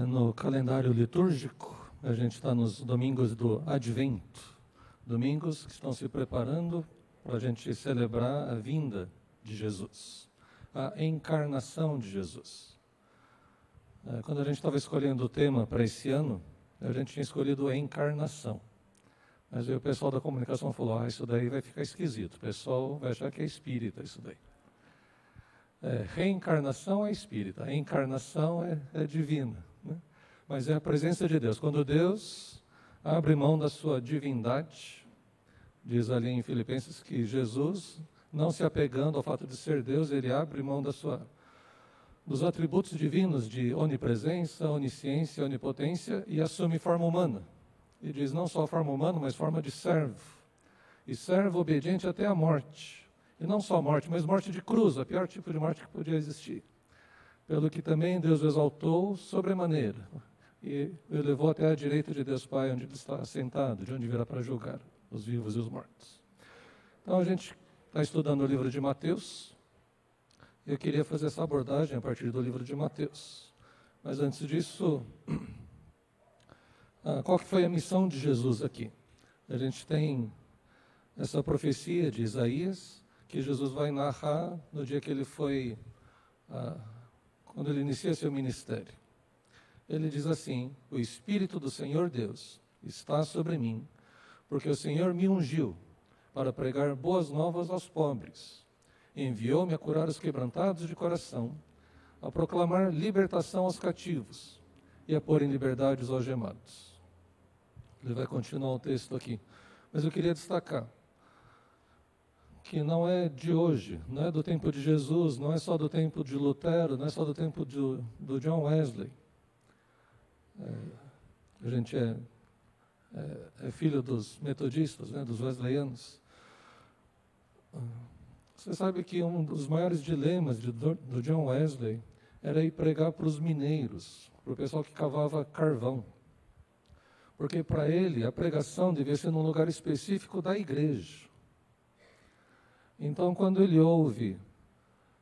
No calendário litúrgico, a gente está nos domingos do Advento, domingos que estão se preparando para a gente celebrar a vinda de Jesus, a encarnação de Jesus. Quando a gente estava escolhendo o tema para esse ano, a gente tinha escolhido a encarnação. Mas aí o pessoal da comunicação falou, isso daí vai ficar esquisito, o pessoal vai achar que é espírita isso daí. Reencarnação é espírita, a encarnação é divina, né? Mas é a presença de Deus. Quando Deus abre mão da sua divindade, diz ali em Filipenses que Jesus, não se apegando ao fato de ser Deus, ele abre mão dos atributos divinos de onipresença, onisciência, onipotência e assume forma humana. E diz não só forma humana, mas forma de servo. E servo obediente até a morte. E não só morte, mas morte de cruz, o pior tipo de morte que podia existir. Pelo que também Deus o exaltou sobremaneira. E o levou até a direita de Deus Pai, onde ele está assentado, de onde virá para julgar os vivos e os mortos. Então a gente está estudando o livro de Mateus. Eu queria fazer essa abordagem a partir do livro de Mateus. Mas antes disso, qual que foi a missão de Jesus aqui? A gente tem essa profecia de Isaías, que Jesus vai narrar no dia que ele foi, quando ele inicia seu ministério. Ele diz assim, o Espírito do Senhor Deus está sobre mim, porque o Senhor me ungiu para pregar boas novas aos pobres. Enviou-me a curar os quebrantados de coração, a proclamar libertação aos cativos e a pôr em liberdade os algemados. Ele vai continuar o texto aqui, mas eu queria destacar que não é de hoje, não é do tempo de Jesus, não é só do tempo de Lutero, não é só do tempo do John Wesley. A gente é filho dos metodistas, né, dos wesleyanos. Você sabe que um dos maiores dilemas do John Wesley era ir pregar para os mineiros, para o pessoal que cavava carvão. Porque para ele a pregação devia ser num lugar específico da igreja. Então, quando ele ouve,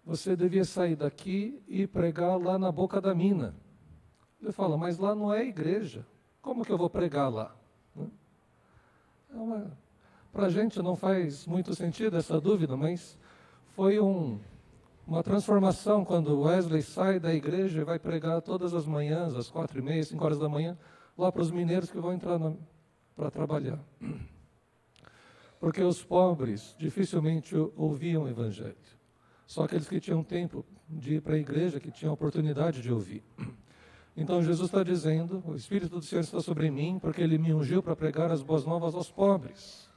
você devia sair daqui e pregar lá na boca da mina. Ele fala, mas lá não é igreja. Como que eu vou pregar lá? Para a gente não faz muito sentido essa dúvida, mas foi uma transformação quando Wesley sai da igreja e vai pregar todas as manhãs, às 4h30, 5 horas da manhã, lá para os mineiros que vão entrar para trabalhar. Porque os pobres dificilmente ouviam o evangelho. Só aqueles que tinham tempo de ir para a igreja, que tinham oportunidade de ouvir. Então Jesus está dizendo, o Espírito do Senhor está sobre mim, porque Ele me ungiu para pregar as boas novas aos pobres.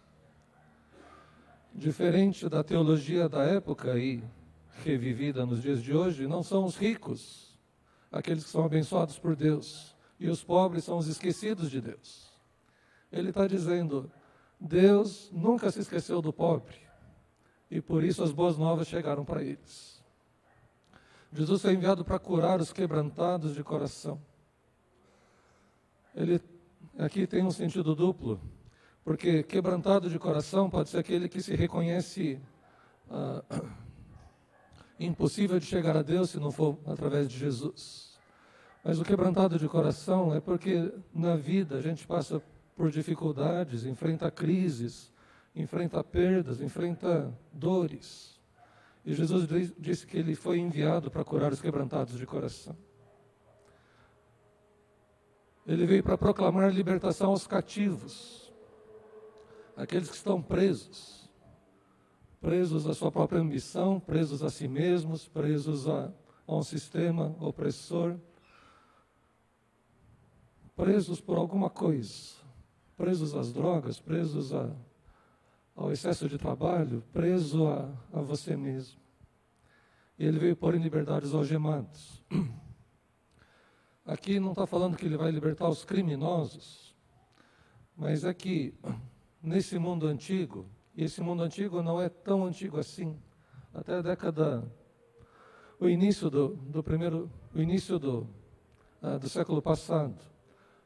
Diferente da teologia da época e revivida nos dias de hoje, não são os ricos, aqueles que são abençoados por Deus, e os pobres são os esquecidos de Deus. Ele está dizendo, Deus nunca se esqueceu do pobre, e por isso as boas novas chegaram para eles. Jesus foi enviado para curar os quebrantados de coração. Ele aqui tem um sentido duplo, porque quebrantado de coração pode ser aquele que se reconhece impossível de chegar a Deus se não for através de Jesus. Mas o quebrantado de coração é porque na vida a gente passa por dificuldades, enfrenta crises, enfrenta perdas, enfrenta dores. E Jesus disse que Ele foi enviado para curar os quebrantados de coração. Ele veio para proclamar libertação aos cativos, aqueles que estão presos à sua própria ambição, presos a si mesmos, presos a um sistema opressor, presos por alguma coisa, presos às drogas, presos ao excesso de trabalho, preso a você mesmo. E Ele veio pôr em liberdade os algemados. Aqui não está falando que Ele vai libertar os criminosos, mas é que nesse mundo antigo, e esse mundo antigo não é tão antigo assim, até a década, o início do século passado,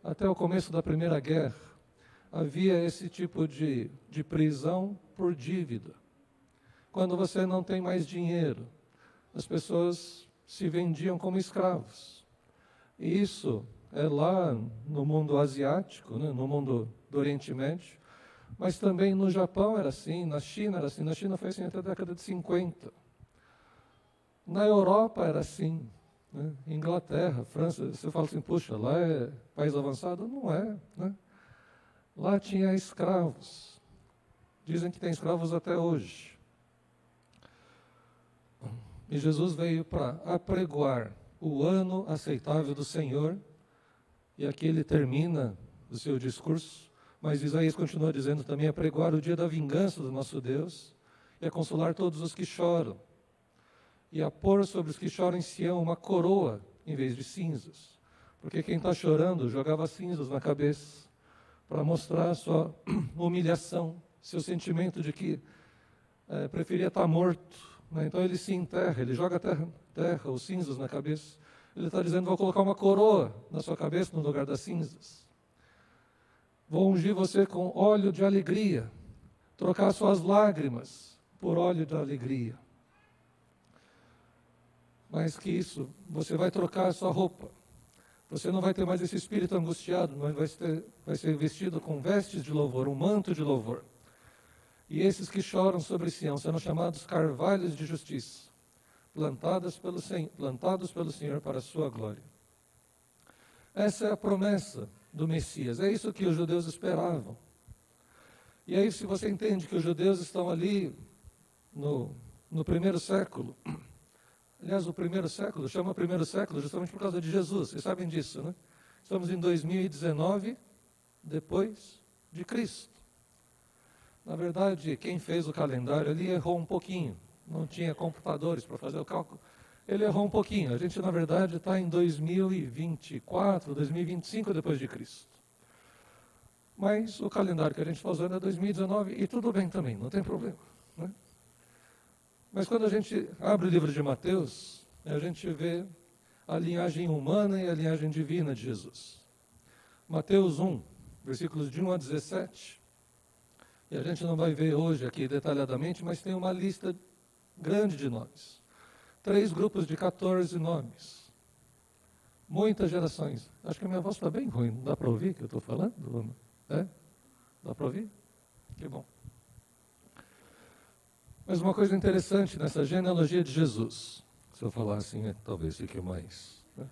até o começo da Primeira Guerra, havia esse tipo de prisão por dívida. Quando você não tem mais dinheiro, as pessoas se vendiam como escravos. E isso é lá no mundo asiático, né, no mundo do Oriente Médio, mas também no Japão era assim, na China era assim. Na China foi assim até a década de 50. Na Europa era assim, né? Inglaterra, França, você fala assim, puxa, lá é país avançado? Não é, né? Lá tinha escravos. Dizem que tem escravos até hoje. E Jesus veio para apregoar o ano aceitável do Senhor, e aqui ele termina o seu discurso, mas Isaías continua dizendo também: apregoar o dia da vingança do nosso Deus, e a consolar todos os que choram, e a pôr sobre os que choram em Sião uma coroa em vez de cinzas. Porque quem está chorando jogava cinzas na cabeça, para mostrar a sua humilhação, seu sentimento de que preferia estar morto, né? Então ele se enterra, ele joga terra, os cinzas na cabeça. Ele está dizendo: vou colocar uma coroa na sua cabeça no lugar das cinzas. Vou ungir você com óleo de alegria, trocar suas lágrimas por óleo de alegria. Mais que isso, você vai trocar a sua roupa. Você não vai ter mais esse espírito angustiado, mas vai ser vestido com vestes de louvor, um manto de louvor. E esses que choram sobre Sião serão chamados carvalhos de justiça, plantados pelo Senhor para a sua glória. Essa é a promessa do Messias, é isso que os judeus esperavam. E aí, se você entende que os judeus estão ali no primeiro século, aliás, o primeiro século, chama primeiro século justamente por causa de Jesus, vocês sabem disso, né? Estamos em 2019, depois de Cristo. Na verdade, quem fez o calendário ali errou um pouquinho, não tinha computadores para fazer o cálculo, ele errou um pouquinho. A gente, na verdade, está em 2024, 2025 depois de Cristo. Mas o calendário que a gente está usando é 2019, e tudo bem também, não tem problema, né? Mas quando a gente abre o livro de Mateus, a gente vê a linhagem humana e a linhagem divina de Jesus. Mateus 1, versículos de 1 a 17, e a gente não vai ver hoje aqui detalhadamente, mas tem uma lista grande de nomes. 3 grupos de 14 nomes. Muitas gerações. Acho que a minha voz está bem ruim, não dá para ouvir o que eu estou falando? É? Dá para ouvir? Que bom. Mas uma coisa interessante nessa genealogia de Jesus, se eu falar assim, talvez fique mais, né?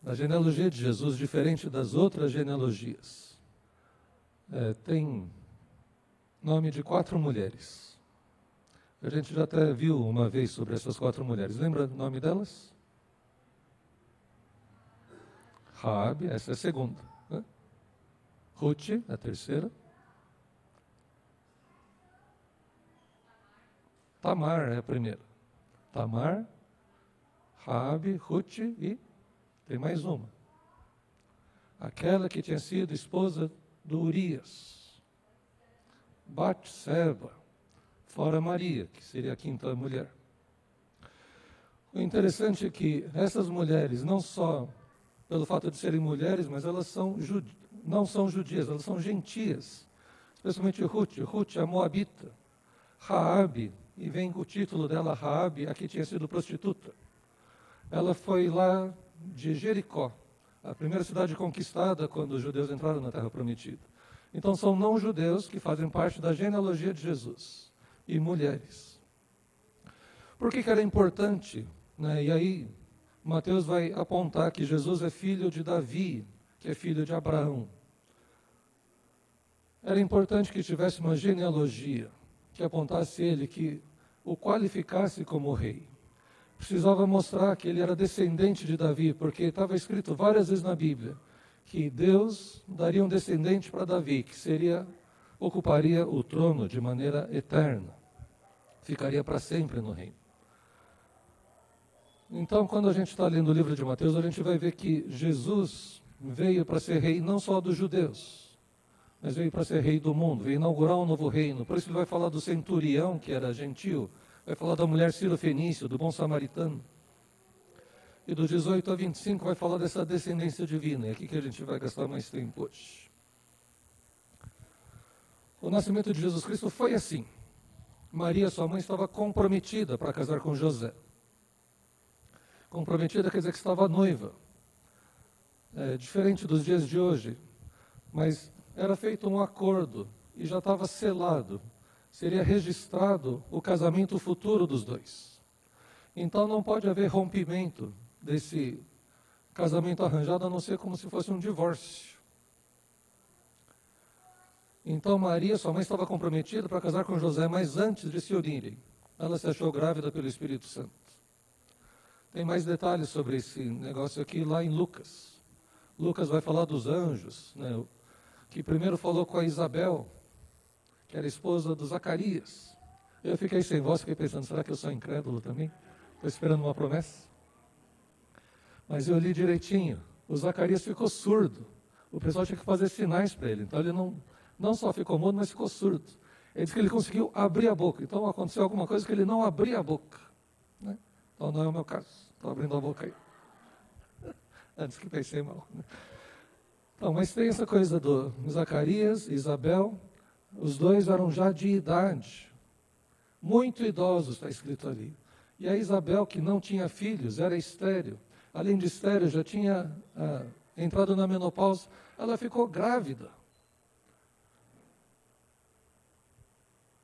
Na genealogia de Jesus, diferente das outras genealogias, tem nome de 4 mulheres. A gente já até viu uma vez sobre essas 4 mulheres. Lembra o nome delas? Raabe, essa é a segunda, né? Ruth, a terceira. Tamar é a primeira. Tamar, Raabe, Ruth e tem mais uma. Aquela que tinha sido esposa do Urias. Batseba, fora Maria, que seria a 5ª mulher. O interessante é que essas mulheres, não só pelo fato de serem mulheres, mas elas não são judias, elas são gentias. Especialmente Ruth. Ruth é moabita. Raabe, e vem o título dela, Raabe, a que tinha sido prostituta. Ela foi lá de Jericó, a primeira cidade conquistada quando os judeus entraram na Terra Prometida. Então são não-judeus que fazem parte da genealogia de Jesus, e mulheres. Por que era importante, né? E aí Mateus vai apontar que Jesus é filho de Davi, que é filho de Abraão. Era importante que tivesse uma genealogia que apontasse ele, que o qualificasse como rei. Precisava mostrar que ele era descendente de Davi, porque estava escrito várias vezes na Bíblia que Deus daria um descendente para Davi, que ocuparia o trono de maneira eterna, ficaria para sempre no reino. Então, quando a gente está lendo o livro de Mateus, a gente vai ver que Jesus veio para ser rei não só dos judeus, mas veio para ser rei do mundo, veio inaugurar um novo reino. Por isso ele vai falar do centurião, que era gentil, vai falar da mulher Ciro-Fenício, do bom samaritano. E do 18 a 25 vai falar dessa descendência divina. É aqui que a gente vai gastar mais tempo hoje. O nascimento de Jesus Cristo foi assim. Maria, sua mãe, estava comprometida para casar com José. Comprometida quer dizer que estava noiva. É diferente dos dias de hoje, mas era feito um acordo e já estava selado. Seria registrado o casamento futuro dos dois. Então não pode haver rompimento desse casamento arranjado, a não ser como se fosse um divórcio. Então Maria, sua mãe, estava comprometida para casar com José, mas antes de se unirem, ela se achou grávida pelo Espírito Santo. Tem mais detalhes sobre esse negócio aqui lá em Lucas. Lucas vai falar dos anjos, né, que primeiro falou com a Isabel, que era esposa do Zacarias. Eu fiquei sem voz, fiquei pensando, será que eu sou incrédulo também? Estou esperando uma promessa. Mas eu li direitinho. O Zacarias ficou surdo. O pessoal tinha que fazer sinais para ele. Então ele não só ficou mudo, mas ficou surdo. Ele disse que ele conseguiu abrir a boca. Então aconteceu alguma coisa que ele não abria a boca. Né? Então não é o meu caso. Estou abrindo a boca aí. Antes que pensei mal. Né? Então, mas tem essa coisa do Zacarias e Isabel. Os dois eram já de idade. Muito idosos, está escrito ali. E a Isabel, que não tinha filhos, era estéril. Além de estéril, já tinha entrado na menopausa. Ela ficou grávida.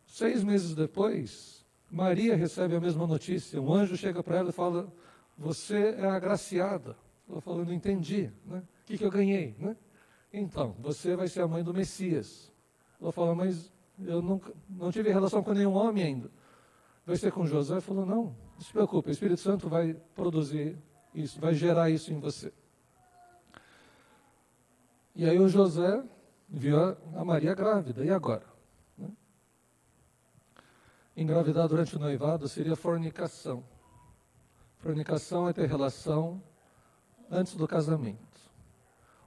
6 meses depois, Maria recebe a mesma notícia. Um anjo chega para ela e fala, você é agraciada. Ela falou, não entendi. Né? O que eu ganhei? Né? Então, você vai ser a mãe do Messias. Ela falou, mas eu não tive relação com nenhum homem ainda. Vai ser com José? Ele falou, não se preocupe, o Espírito Santo vai produzir isso, vai gerar isso em você. E aí o José viu a Maria grávida, e agora? Né? Engravidar durante o noivado seria fornicação. Fornicação é ter relação antes do casamento.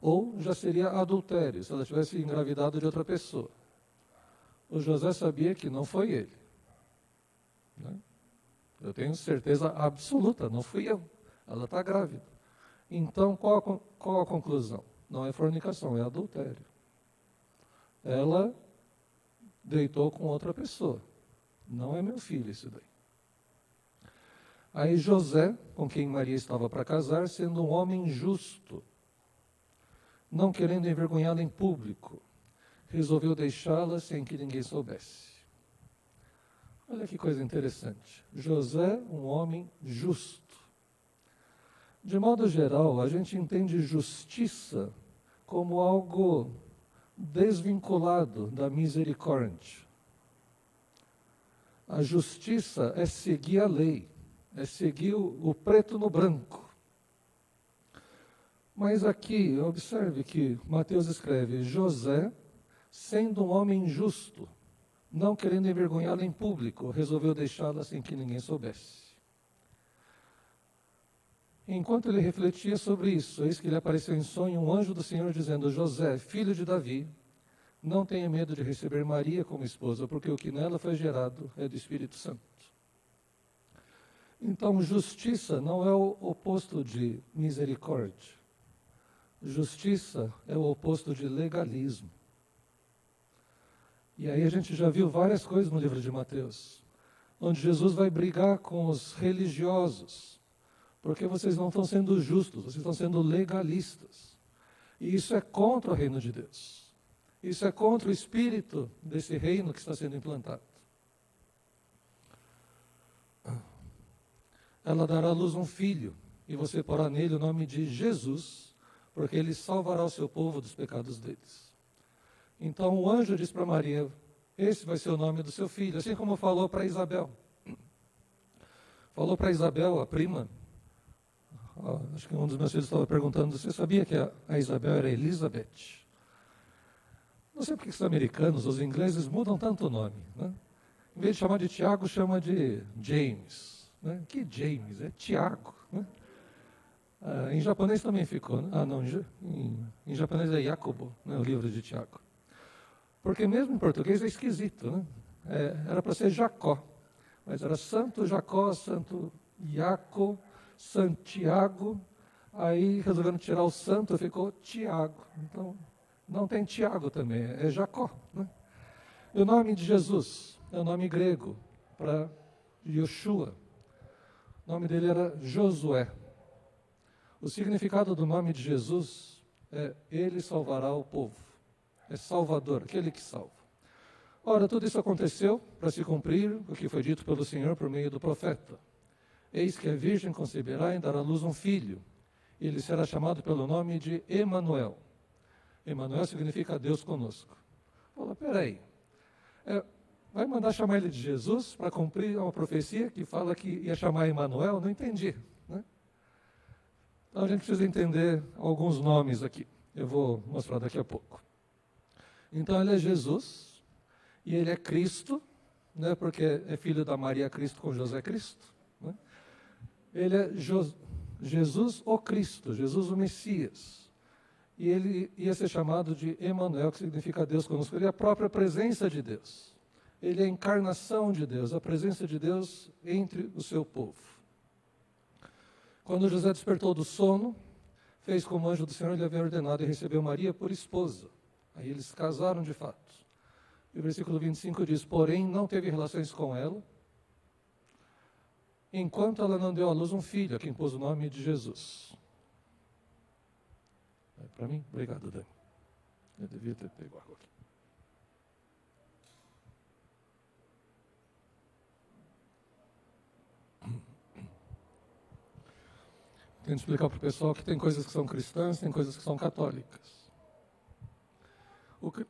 Ou já seria adultério, se ela tivesse engravidado de outra pessoa. O José sabia que não foi ele. Né? Eu tenho certeza absoluta, não fui eu. Ela está grávida. Então, qual a conclusão? Não é fornicação, é adultério. Ela deitou com outra pessoa. Não é meu filho isso daí. Aí José, com quem Maria estava para casar, sendo um homem justo, não querendo envergonhá-la em público, resolveu deixá-la sem que ninguém soubesse. Olha que coisa interessante. José, um homem justo. De modo geral, a gente entende justiça como algo desvinculado da misericórdia. A justiça é seguir a lei, é seguir o preto no branco. Mas aqui, observe que Mateus escreve, José, sendo um homem justo, não querendo envergonhá-la em público, resolveu deixá-la sem que ninguém soubesse. Enquanto ele refletia sobre isso, eis que lhe apareceu em sonho um anjo do Senhor dizendo, José, filho de Davi, não tenha medo de receber Maria como esposa, porque o que nela foi gerado é do Espírito Santo. Então, justiça não é o oposto de misericórdia. Justiça é o oposto de legalismo. E aí a gente já viu várias coisas no livro de Mateus, onde Jesus vai brigar com os religiosos, porque vocês não estão sendo justos, vocês estão sendo legalistas. E isso é contra o reino de Deus. Isso é contra o espírito desse reino que está sendo implantado. Ela dará à luz um filho, e você porá nele o nome de Jesus, porque ele salvará o seu povo dos pecados deles. Então o anjo diz para Maria, esse vai ser o nome do seu filho, assim como falou para Isabel. Falou para Isabel, a prima, acho que um dos meus filhos estava perguntando, você sabia que a Isabel era Elizabeth? Não sei porque os americanos, os ingleses mudam tanto o nome. Né? Em vez de chamar de Tiago, chama de James. Né? Que James? É Tiago. Né? Em japonês também ficou. Né? Não, em japonês é Jacobo, né? O livro de Tiago. Porque mesmo em português é esquisito. Né? Era para ser Jacó. Mas era Santo Jacó, Santo Iaco, Santiago. Aí resolveram tirar o santo, ficou Tiago. Então, não tem Tiago também, é Jacó. Né? E o nome de Jesus é o nome grego para Yoshua. O nome dele era Josué. O significado do nome de Jesus é Ele salvará o povo. É Salvador, aquele que salva. Ora, tudo isso aconteceu para se cumprir o que foi dito pelo Senhor por meio do profeta. Eis que a virgem conceberá e dará à luz um filho. E ele será chamado pelo nome de Emanuel. Emanuel significa Deus conosco. Fala, peraí, vai mandar chamar ele de Jesus para cumprir uma profecia que fala que ia chamar Emanuel? Não entendi, né? Então a gente precisa entender alguns nomes aqui. Eu vou mostrar daqui a pouco. Então ele é Jesus, e ele é Cristo, né, porque é filho da Maria Cristo com José Cristo. Né? Ele é Jesus o Cristo, Jesus o Messias. E ele ia ser chamado de Emanuel, que significa Deus conosco. Ele é a própria presença de Deus. Ele é a encarnação de Deus, a presença de Deus entre o seu povo. Quando José despertou do sono, fez como o anjo do Senhor lhe havia ordenado e recebeu Maria por esposa. Aí eles casaram de fato. E o versículo 25 diz, porém não teve relações com ela, enquanto ela não deu à luz um filho, a quem pôs o nome de Jesus. Para mim? Obrigado, Dani. Eu devia ter pego água aqui. Tento explicar para o pessoal que tem coisas que são cristãs, tem coisas que são católicas.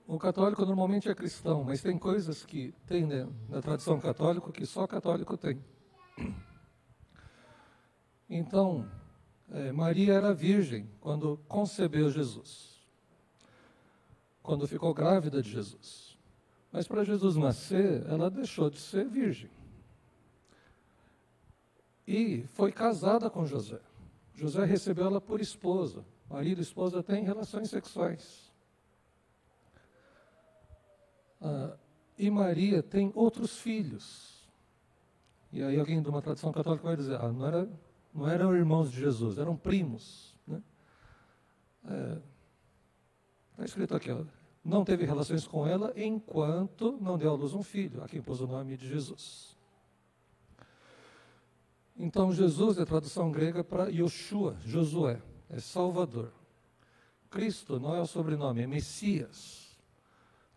O católico normalmente é cristão, mas tem coisas que tem na tradição católica que só católico tem. Então, Maria era virgem quando concebeu Jesus, quando ficou grávida de Jesus. Mas para Jesus nascer, ela deixou de ser virgem. E foi casada com José. José recebeu ela por esposa. Marido e esposa têm relações sexuais. E Maria tem outros filhos. E aí alguém de uma tradição católica vai dizer, não eram irmãos de Jesus, eram primos. Né? Está escrito aqui, não teve relações com ela enquanto não deu à luz um filho, a quem pôs o nome de Jesus. Então Jesus é a tradução grega para Yoshua, Josué, é Salvador. Cristo não é o sobrenome, é Messias.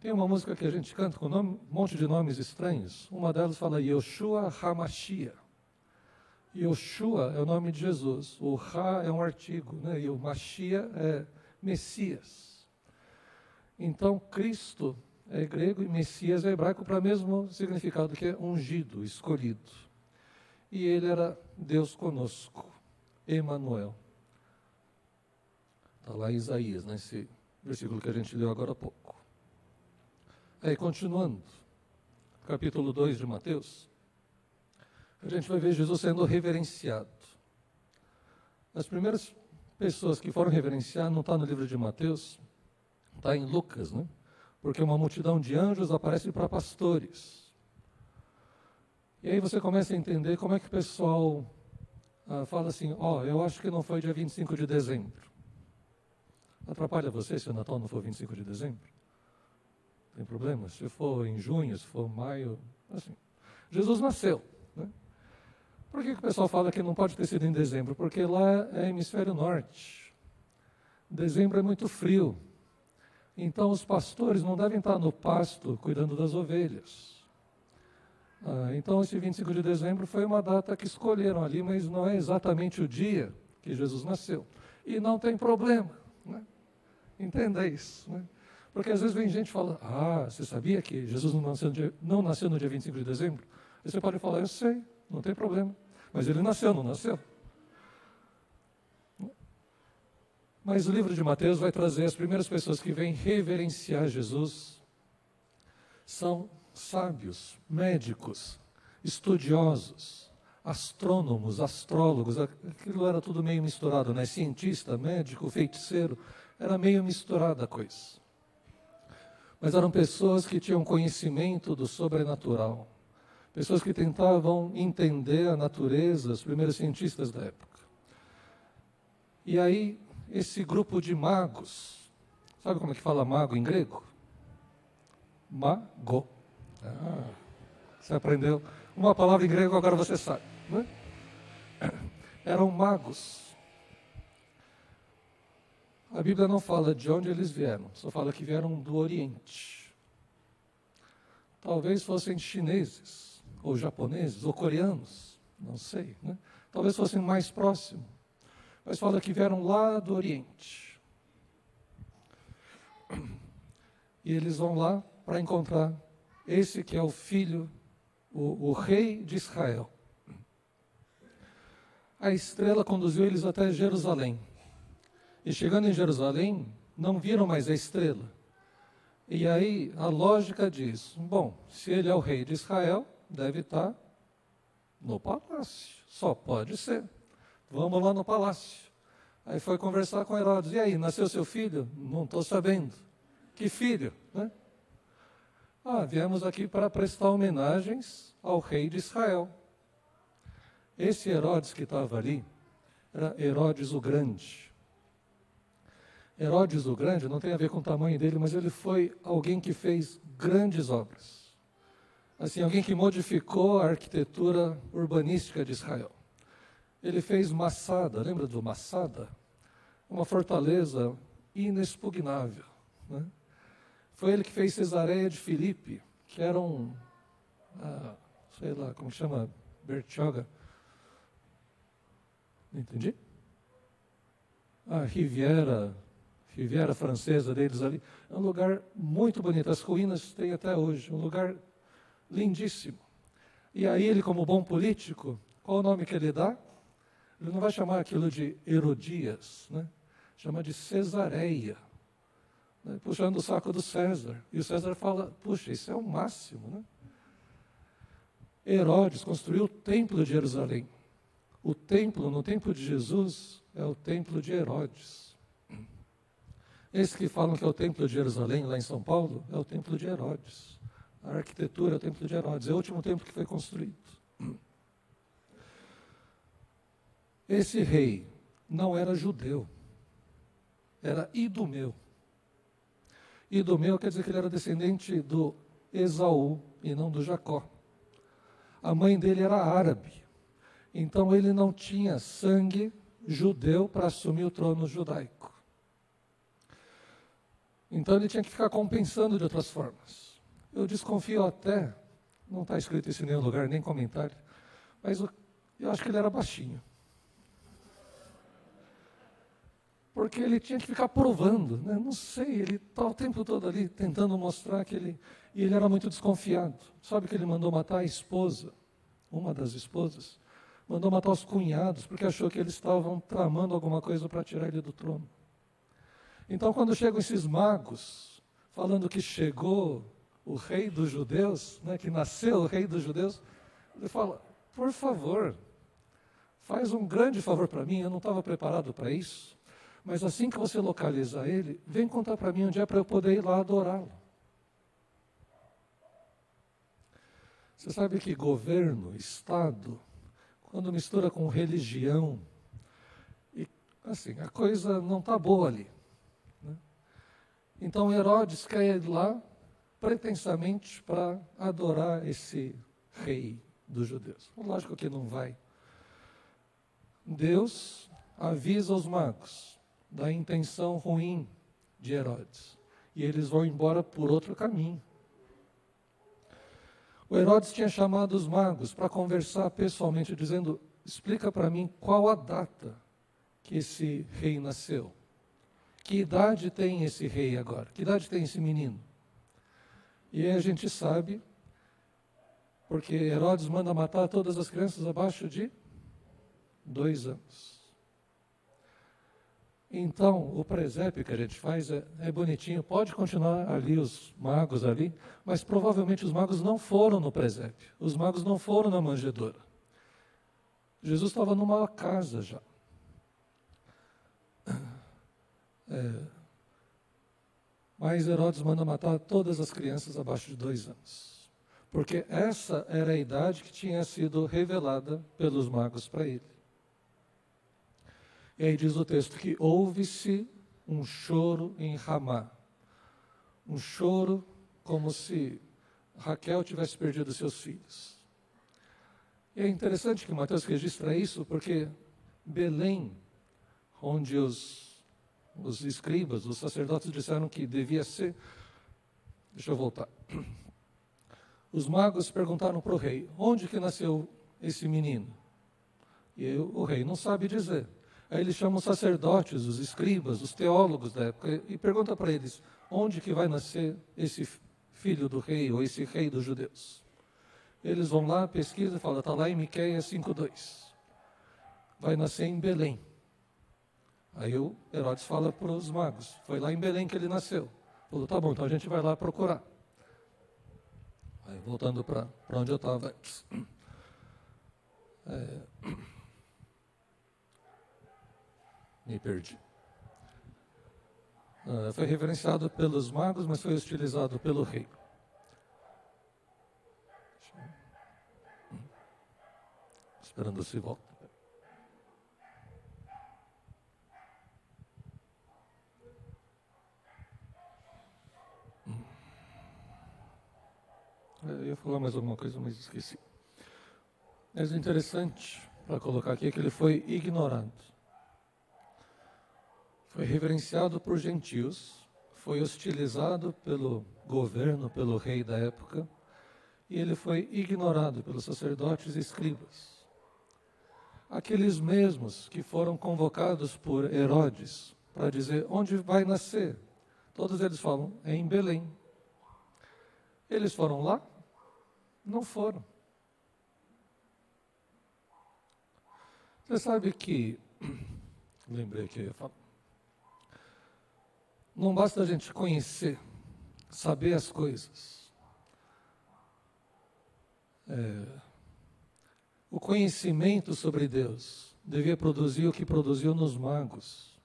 Tem uma música que a gente canta com um monte de nomes estranhos. Uma delas fala Yoshua HaMashiach. Yoshua é o nome de Jesus. O Ha é um artigo, né? E o Mashiach é Messias. Então, Cristo é grego e Messias é hebraico para o mesmo significado, que é ungido, escolhido. E ele era Deus conosco, Emanuel. Está lá em Isaías, nesse versículo que a gente leu agora há pouco. Aí, continuando, capítulo 2 de Mateus, a gente vai ver Jesus sendo reverenciado. As primeiras pessoas que foram reverenciar não está no livro de Mateus, está em Lucas, né? Porque uma multidão de anjos aparece para pastores. E aí você começa a entender como é que o pessoal fala assim, eu acho que não foi dia 25 de dezembro. Atrapalha você se o Natal não for 25 de dezembro? Tem problema? Se for em junho, se for maio, assim. Jesus nasceu, né? Por que o pessoal fala que não pode ter sido em dezembro? Porque lá é hemisfério norte. Dezembro é muito frio. Então os pastores não devem estar no pasto cuidando das ovelhas. Então esse 25 de dezembro foi uma data que escolheram ali, mas não é exatamente o dia que Jesus nasceu. E não tem problema, né? Entenda isso, né? Porque às vezes vem gente e fala, você sabia que Jesus não nasceu no dia 25 de dezembro? Aí você pode falar, eu sei, não tem problema. Mas ele nasceu, não nasceu? Mas o livro de Mateus vai trazer as primeiras pessoas que vêm reverenciar Jesus. São sábios, médicos, estudiosos, astrônomos, astrólogos. Aquilo era tudo meio misturado, né? Cientista, médico, feiticeiro, era meio misturada a coisa. Mas eram pessoas que tinham conhecimento do sobrenatural. Pessoas que tentavam entender a natureza, os primeiros cientistas da época. E aí, esse grupo de magos, sabe como é que fala mago em grego? Mago. Você aprendeu uma palavra em grego, agora você sabe, né? Eram magos. A Bíblia não fala de onde eles vieram, só fala que vieram do Oriente. Talvez fossem chineses, ou japoneses, ou coreanos, não sei, né? Talvez fossem mais próximos, mas fala que vieram lá do Oriente. E eles vão lá para encontrar esse que é o filho, o rei de Israel. A estrela conduziu eles até Jerusalém. E chegando em Jerusalém, não viram mais a estrela. E aí a lógica diz, bom, se ele é o rei de Israel, deve estar no palácio. Só pode ser. Vamos lá no palácio. Aí foi conversar com Herodes. E aí, nasceu seu filho? Não estou sabendo. Que filho? Né? Viemos aqui para prestar homenagens ao rei de Israel. Esse Herodes que estava ali, era Herodes o Grande. Herodes o Grande não tem a ver com o tamanho dele, mas ele foi alguém que fez grandes obras. Assim, alguém que modificou a arquitetura urbanística de Israel. Ele fez Massada, lembra do Massada? Uma fortaleza inexpugnável, né? Foi ele que fez Cesareia de Filipe, que era sei lá, como chama, Bertioga. Não entendi? A Riviera francesa deles ali. É um lugar muito bonito, as ruínas tem até hoje, um lugar lindíssimo. E aí ele, como bom político, qual o nome que ele dá? Ele não vai chamar aquilo de Herodias, né? Chama de Cesareia, né? Puxando o saco do César. E o César fala, puxa, isso é o máximo, né? Herodes construiu o templo de Jerusalém. O templo, no tempo de Jesus, é o templo de Herodes. Esse que falam que é o templo de Jerusalém, lá em São Paulo, é o templo de Herodes. A arquitetura é o templo de Herodes, é o último templo que foi construído. Esse rei não era judeu, era idumeu. Idumeu quer dizer que ele era descendente do Esaú e não do Jacó. A mãe dele era árabe, então ele não tinha sangue judeu para assumir o trono judaico. Então ele tinha que ficar compensando de outras formas. Eu desconfio até, não está escrito isso em nenhum lugar, nem comentário, mas eu acho que ele era baixinho. Porque ele tinha que ficar provando, né? Não sei, ele está o tempo todo ali tentando mostrar que ele... E ele era muito desconfiado. Sabe que ele mandou matar a esposa, uma das esposas? Mandou matar os cunhados, porque achou que eles estavam tramando alguma coisa para tirar ele do trono. Então, quando chegam esses magos, falando que chegou o rei dos judeus, né, que nasceu o rei dos judeus, ele fala, por favor, faz um grande favor para mim, eu não estava preparado para isso, mas assim que você localizar ele, vem contar para mim onde é para eu poder ir lá adorá-lo. Você sabe que governo, Estado, quando mistura com religião, e assim, a coisa não está boa ali. Então Herodes quer ir lá pretensamente para adorar esse rei dos judeus. Lógico que não vai. Deus avisa os magos da intenção ruim de Herodes. E eles vão embora por outro caminho. O Herodes tinha chamado os magos para conversar pessoalmente, dizendo, explica para mim qual a data que esse rei nasceu. Que idade tem esse rei agora? Que idade tem esse menino? E aí a gente sabe, porque Herodes manda matar todas as crianças abaixo de 2 anos. Então, o presépio que a gente faz é bonitinho, pode continuar ali os magos ali, mas provavelmente os magos não foram no presépio, os magos não foram na manjedoura. Jesus estava numa casa já. Mas Herodes manda matar todas as crianças abaixo de 2 anos. Porque essa era a idade que tinha sido revelada pelos magos para ele. E aí diz o texto que houve-se um choro em Ramá. Um choro como se Raquel tivesse perdido seus filhos. E é interessante que Mateus registra isso porque Belém, onde os os escribas, os sacerdotes disseram que devia ser... Deixa eu voltar. Os magos perguntaram para o rei, onde que nasceu esse menino? E o rei não sabe dizer. Aí ele chama os sacerdotes, os escribas, os teólogos da época, e pergunta para eles, onde que vai nascer esse filho do rei, ou esse rei dos judeus? Eles vão lá, pesquisam e falam, está lá em Miqueias 5:2. Vai nascer em Belém. Aí o Herodes fala para os magos, foi lá em Belém que ele nasceu. Falou, tá bom, então a gente vai lá procurar. Aí, voltando para onde eu estava antes. Me perdi. Foi reverenciado pelos magos, mas foi hostilizado pelo rei. Esperando se volta. Eu ia falar mais alguma coisa, mas esqueci. Mas o interessante para colocar aqui é que ele foi ignorado. Foi reverenciado por gentios, foi hostilizado pelo governo, pelo rei da época, e ele foi ignorado pelos sacerdotes e escribas. Aqueles mesmos que foram convocados por Herodes para dizer onde vai nascer, todos eles falam, é em Belém. Eles foram lá? Não foram. Você sabe que, lembrei que eu ia falar, não basta a gente conhecer, saber as coisas. O conhecimento sobre Deus devia produzir o que produziu nos magos.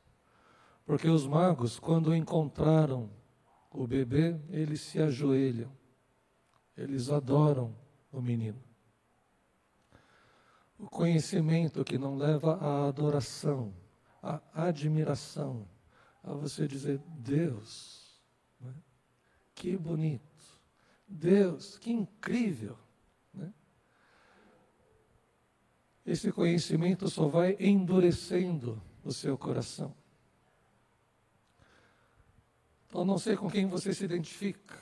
Porque os magos, quando encontraram o bebê, eles se ajoelham. Eles adoram o menino. O conhecimento que não leva à adoração, à admiração, a você dizer, Deus, né? Que bonito, Deus, que incrível. Né? Esse conhecimento só vai endurecendo o seu coração. Então, não sei com quem você se identifica.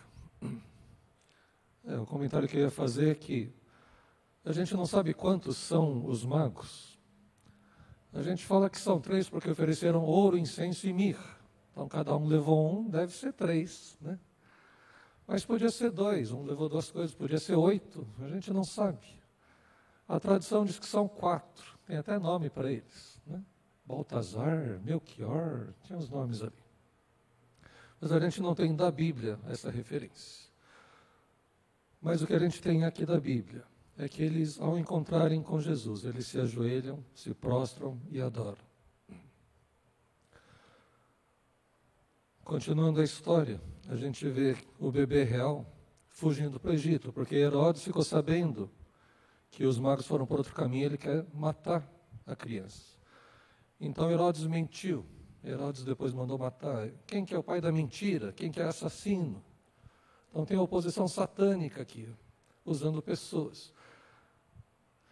O comentário que eu ia fazer é que a gente não sabe quantos são os magos. A gente fala que são 3 porque ofereceram ouro, incenso e mirra. Então, cada um levou um, deve ser 3, né? Mas podia ser 2, um levou 2 coisas, podia ser 8, a gente não sabe. A tradição diz que são 4, tem até nome para eles, né? Baltazar, Melquior, tinha os nomes ali. Mas a gente não tem da Bíblia essa referência. Mas o que a gente tem aqui da Bíblia é que eles, ao encontrarem com Jesus, eles se ajoelham, se prostram e adoram. Continuando a história, a gente vê o bebê real fugindo para o Egito, porque Herodes ficou sabendo que os magos foram por outro caminho, ele quer matar a criança. Então Herodes mentiu. Herodes depois mandou matar. Quem que é o pai da mentira? Quem que é assassino? Então tem a oposição satânica aqui, usando pessoas.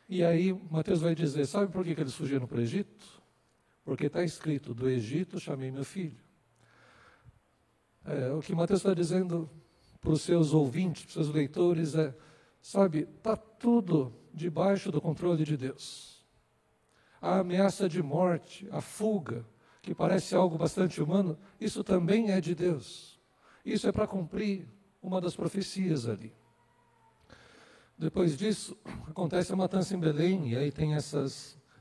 E aí Mateus vai dizer, sabe por que eles fugiram para o Egito? Porque está escrito, do Egito chamei meu filho. O que Mateus está dizendo para os seus ouvintes, para os seus leitores é, sabe, está tudo debaixo do controle de Deus. A ameaça de morte, a fuga, que parece algo bastante humano, isso também é de Deus. Isso é para cumprir uma das profecias ali. Depois disso, acontece a matança em Belém, e aí tem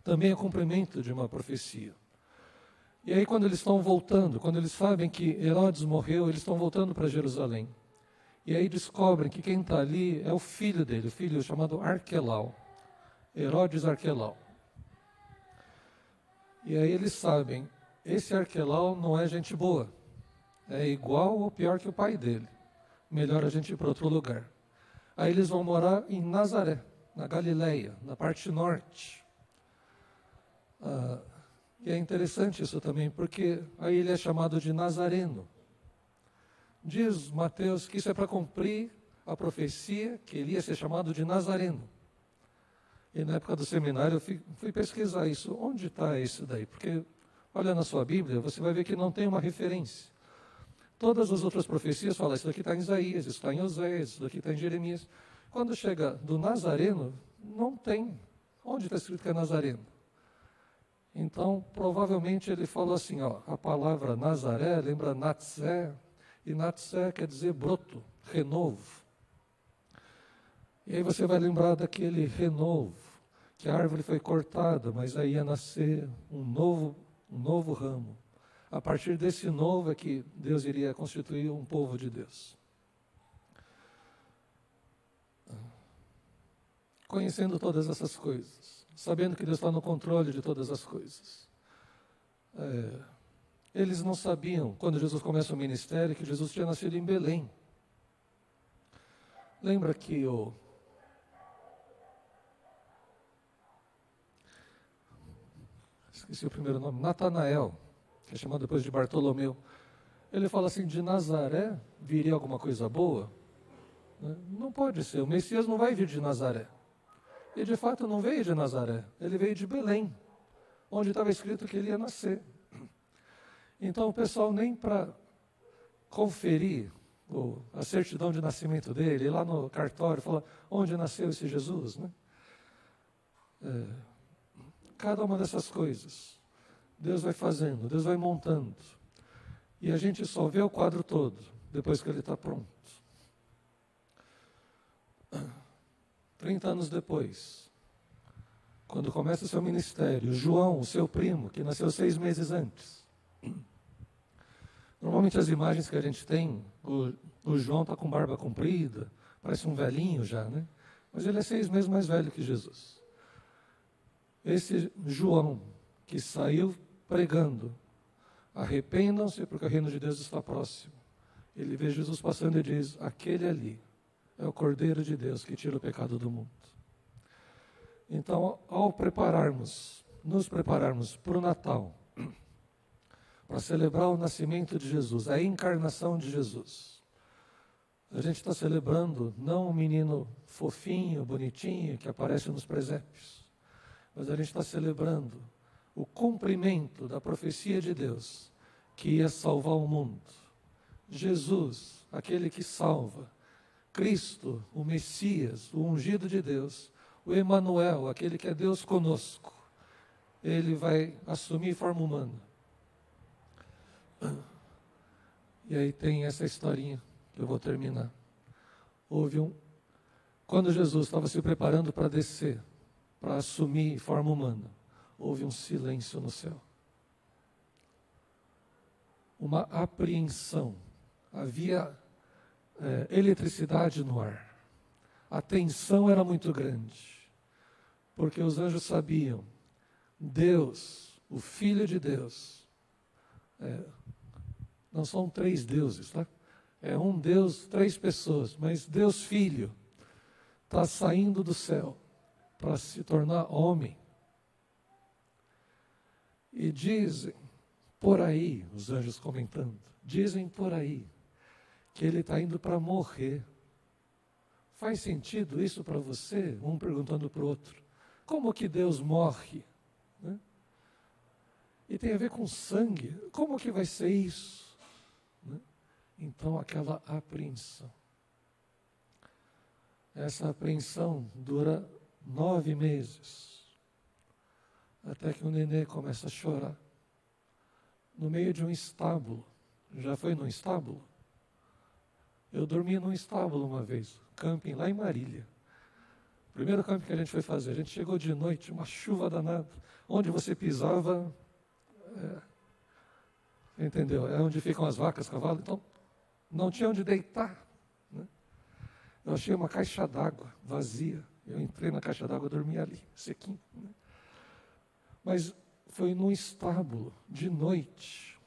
também o cumprimento de uma profecia. E aí quando eles estão voltando, quando eles sabem que Herodes morreu, eles estão voltando para Jerusalém. E aí descobrem que quem está ali é o filho dele, o filho chamado Arquelau, Herodes Arquelau. E aí eles sabem, esse Arquelau não é gente boa, é igual ou pior que o pai dele. Melhor a gente ir para outro lugar. Aí eles vão morar em Nazaré, na Galileia, na parte norte. E é interessante isso também, porque aí ele é chamado de Nazareno. Diz Mateus que isso é para cumprir a profecia, que ele ia ser chamado de Nazareno. E na época do seminário eu fui pesquisar isso. Onde está isso daí? Porque olha na sua Bíblia, você vai ver que não tem uma referência. Todas as outras profecias falam, isso daqui está em Isaías, isso está em Oséias, isso daqui está em Jeremias. Quando chega do Nazareno, não tem. Onde está escrito que é Nazareno? Então, provavelmente ele falou assim, ó, a palavra Nazaré lembra Natsé, e Natsé quer dizer broto, renovo. E aí você vai lembrar daquele renovo, que a árvore foi cortada, mas aí ia nascer um novo ramo. A partir desse novo é que Deus iria constituir um povo de Deus. Conhecendo todas essas coisas, sabendo que Deus está no controle de todas as coisas. Eles não sabiam, quando Jesus começa o ministério, que Jesus tinha nascido em Belém. Lembra que esqueci o primeiro nome, Natanael, que é chamado depois de Bartolomeu. Ele fala assim, de Nazaré viria alguma coisa boa? Não pode ser, o Messias não vai vir de Nazaré. E de fato não veio de Nazaré, ele veio de Belém, onde estava escrito que ele ia nascer. Então o pessoal nem para conferir a certidão de nascimento dele, ir lá no cartório, falar onde nasceu esse Jesus, né? Cada uma dessas coisas, Deus vai fazendo, Deus vai montando. E a gente só vê o quadro todo, depois que ele está pronto. 30 anos depois, quando começa o seu ministério, João, o seu primo, que nasceu 6 meses antes. Normalmente as imagens que a gente tem, o João está com barba comprida, parece um velhinho já, né? Mas ele é 6 meses mais velho que Jesus. Esse João, que saiu pregando, arrependam-se porque o reino de Deus está próximo. Ele vê Jesus passando e diz, aquele ali é o Cordeiro de Deus que tira o pecado do mundo. Então, ao nos prepararmos para o Natal, para celebrar o nascimento de Jesus, a encarnação de Jesus, a gente está celebrando não um menino fofinho, bonitinho, que aparece nos presépios, mas a gente está celebrando o cumprimento da profecia de Deus, que ia salvar o mundo. Jesus, aquele que salva, Cristo, o Messias, o ungido de Deus, o Emanuel, aquele que é Deus conosco, ele vai assumir forma humana. E aí tem essa historinha que eu vou terminar. Quando Jesus estava se preparando para descer, para assumir forma humana, houve um silêncio no céu. Uma apreensão. Havia eletricidade no ar. A tensão era muito grande, porque os anjos sabiam, Deus, o Filho de Deus, não são 3 deuses, tá? É um Deus, 3 pessoas, mas Deus Filho está saindo do céu para se tornar homem. E dizem por aí, os anjos comentando, dizem por aí, que ele está indo para morrer. Faz sentido isso para você? Um perguntando para o outro. Como que Deus morre? Né? E tem a ver com sangue. Como que vai ser isso? Né? Então, aquela apreensão. Essa apreensão dura 9 meses. Até que o nenê começa a chorar. No meio de um estábulo. Já foi num estábulo? Eu dormi num estábulo uma vez, camping lá em Marília. Primeiro camping que a gente foi fazer, a gente chegou de noite, uma chuva danada. Onde você pisava, entendeu? É onde ficam as vacas, cavalos, então não tinha onde deitar. Né? Eu achei uma caixa d'água vazia. Eu entrei na caixa d'água e dormi ali, sequinho. Né? Mas foi num estábulo, de noite.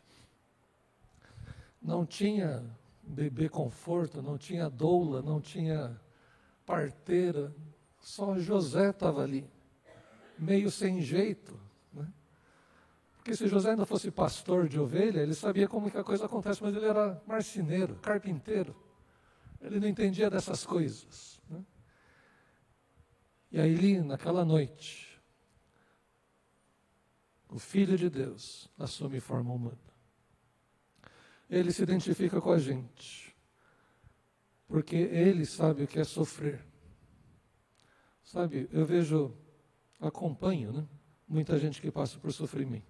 Não tinha bebê conforto, não tinha doula, não tinha parteira, só José estava ali, meio sem jeito. Né? Porque se José ainda fosse pastor de ovelha, ele sabia como que a coisa acontece, mas ele era marceneiro, carpinteiro. Ele não entendia dessas coisas. Né? E aí, naquela noite, o Filho de Deus, assume forma humana. Ele se identifica com a gente, porque ele sabe o que é sofrer. Sabe, eu acompanho, né, muita gente que passa por sofrimento.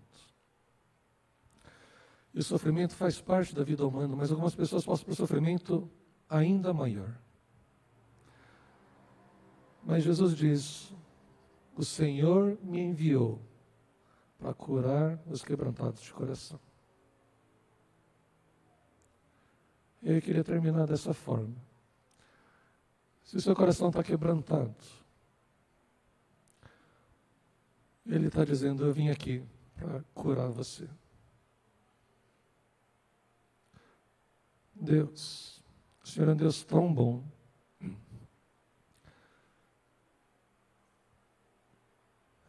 E o sofrimento faz parte da vida humana, mas algumas pessoas passam por sofrimento ainda maior. Mas Jesus diz: o Senhor me enviou para curar os quebrantados de coração. Eu queria terminar dessa forma. Se o seu coração está quebrantado, Ele está dizendo: eu vim aqui para curar você. Deus, o Senhor é um Deus tão bom.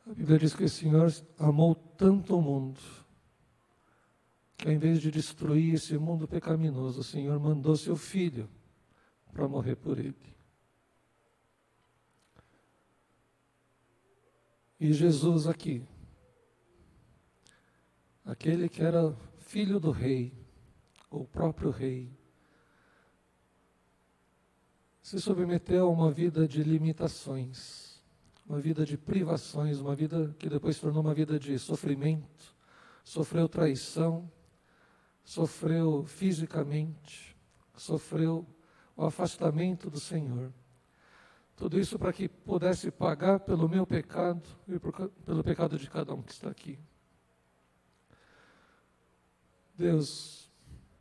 A Bíblia diz que o Senhor amou tanto o mundo, que ao invés de destruir esse mundo pecaminoso, o Senhor mandou seu Filho para morrer por ele. E Jesus aqui, aquele que era filho do rei, o próprio rei, se submeteu a uma vida de limitações, uma vida de privações, uma vida que depois se tornou uma vida de sofrimento, sofreu traição, sofreu fisicamente, sofreu o afastamento do Senhor. Tudo isso para que pudesse pagar pelo meu pecado e pelo pecado de cada um que está aqui. Deus,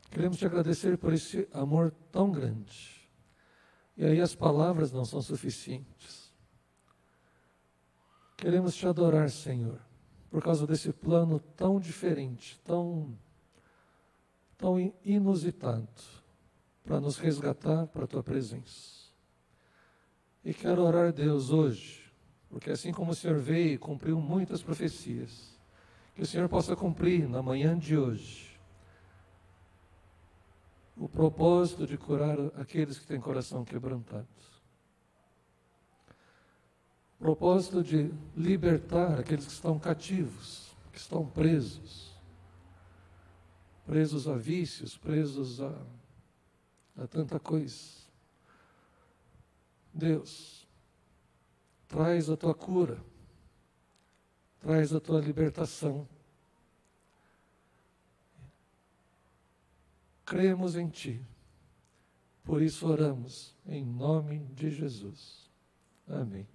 queremos te agradecer por esse amor tão grande. E aí as palavras não são suficientes. Queremos te adorar, Senhor, por causa desse plano tão diferente, tão inusitado, para nos resgatar para a tua presença. E quero orar, Deus, hoje, porque assim como o Senhor veio e cumpriu muitas profecias, que o Senhor possa cumprir na manhã de hoje o propósito de curar aqueles que têm coração quebrantado. O propósito de libertar aqueles que estão cativos, que estão presos a vícios, presos a tanta coisa. Deus, traz a tua cura, traz a tua libertação. Cremos em Ti, por isso oramos, em nome de Jesus. Amém.